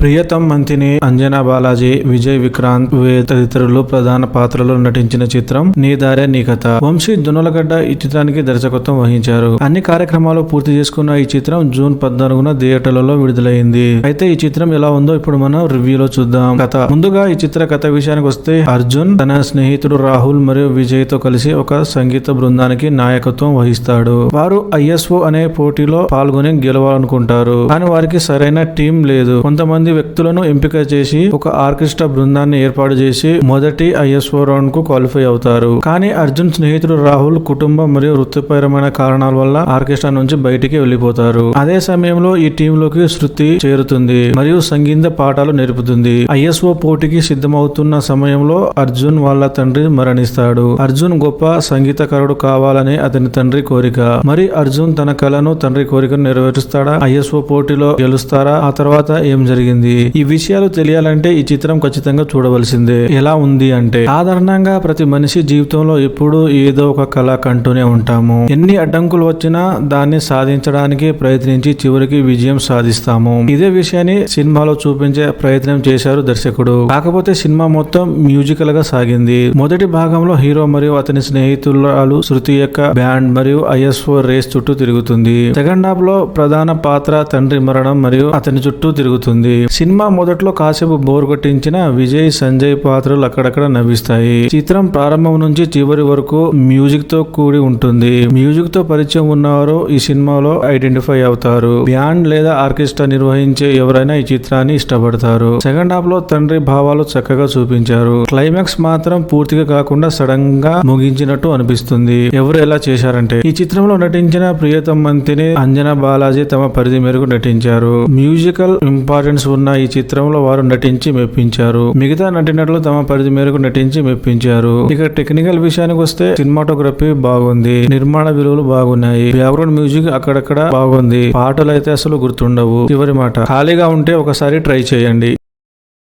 ప్రియతం మంతిని, అంజనా బాలాజీ, విజయ్ విక్రాంత్ తదితరులు ప్రధాన పాత్రలో నటించిన చిత్రం నీ దారే నీ కథ. వంశీ దున్నలగడ్డ ఈ చిత్రానికి దర్శకత్వం వహించారు. అన్ని కార్యక్రమాలు పూర్తి చేసుకున్న ఈ చిత్రం జూన్ 14న థియేటర్లలో విడుదలైంది. అయితే ఈ చిత్రం ఎలా ఉందో ఇప్పుడు మనం రివ్యూలో చూద్దాం. ముందుగా ఈ చిత్ర కథ విషయానికి వస్తే, అర్జున్ తన స్నేహితుడు రాహుల్ మరియు విజయ్ తో కలిసి ఒక సంగీత బృందానికి నాయకత్వం వహిస్తాడు. వారు ISO అనే పోటీలో పాల్గొని గెలవాలనుకుంటారు. కానీ వారికి సరైన టీం లేదు. కొంతమంది వ్యక్తులను ఎంపిక చేసి ఒక ఆర్కెస్ట్రా బృందాన్ని ఏర్పాటు చేసి మొదటి ISO రౌండ్ కు క్వాలిఫై అవుతారు. కానీ అర్జున్ స్నేహితుడు రాహుల్ కుటుంబం మరియు వృత్తిపరమైన కారణాల వల్ల ఆర్కెస్ట్రా నుంచి బయటికి వెళ్లిపోతారు. అదే సమయంలో ఈ టీమ్ లోకి శృతి చేరుతుంది మరియు సంగీత పాఠాలు నేర్పుతుంది. ISO పోటీకి సిద్ధమవుతున్న సమయంలో అర్జున్ వాళ్ళ తండ్రి మరణిస్తాడు. అర్జున్ గొప్ప సంగీతకారుడు కావాలని అతని తండ్రి కోరిక. మరి అర్జున్ తన కలను తండ్రి కోరికను నెరవేరుస్తాడా? ISO పోటీలో గెలుస్తారా? ఆ తర్వాత ఏం జరిగింది? ఈ విషయాలు తెలియాలంటే ఈ చిత్రం ఖచ్చితంగా చూడవలసిందే. ఎలా ఉంది అంటే, సాధారణంగా ప్రతి మనిషి జీవితంలో ఎప్పుడూ ఏదో ఒక కళ కంటూనే ఉంటాము. ఎన్ని అడ్డంకులు వచ్చినా దాన్ని సాధించడానికి ప్రయత్నించి చివరికి విజయం సాధిస్తాము. ఇదే విషయాన్ని సినిమాలో చూపించే ప్రయత్నం చేశారు దర్శకుడు. కాకపోతే సినిమా మొత్తం మ్యూజికల్ గా సాగింది. మొదటి భాగంలో హీరో మరియు అతని స్నేహితురాలు శృతి యొక్క బ్యాండ్ మరియు ISO రేస్ చుట్టూ తిరుగుతుంది. సెకండ్ హాఫ్ లో ప్రధాన పాత్ర తండ్రి మరణం మరియు అతని చుట్టూ తిరుగుతుంది. సినిమా మొదట్లో కాసేపు బోర్ కొట్టించిన విజయ్, సంజయ్ పాత్రలు అక్కడక్కడ నవ్విస్తాయి. చిత్రం ప్రారంభం నుంచి చివరి వరకు మ్యూజిక్ తో కూడి ఉంటుంది. మ్యూజిక్ తో పరిచయం ఉన్నవారు ఈ సినిమాలో ఐడెంటిఫై అవుతారు. బ్యాండ్ లేదా ఆర్కెస్ట్రా నిర్వహించే ఎవరైనా ఈ చిత్రాన్ని ఇష్టపడతారు. సెకండ్ హాఫ్ లో తండ్రి భావాలు చక్కగా చూపించారు. క్లైమాక్స్ మాత్రం పూర్తిగా కాకుండా సడన్ గా ముగించినట్టు అనిపిస్తుంది. ఎవరు ఎలా చేశారంటే, ఈ చిత్రంలో నటించిన ప్రియతం మంతిని, అంజనా బాలాజీ తమ పరిధి మేరకు నటించారు. మ్యూజికల్ ఇంపార్టెన్స్ ఉన్న ఈ చిత్రంలో వారు నటించి మెప్పించారు. మిగతా నటినట్లు తమ పరిధి మేరకు నటించి మెప్పించారు. ఇక టెక్నికల్ విషయానికి వస్తే, సినిమాటోగ్రఫీ బాగుంది, నిర్మాణ విలువలు బాగున్నాయి, బ్యాక్గ్రౌండ్ మ్యూజిక్ అక్కడక్కడ బాగుంది, పాటలు అయితే అసలు గుర్తుండవు. చివరి మాట, ఖాళీగా ఉంటే ఒకసారి ట్రై చేయండి.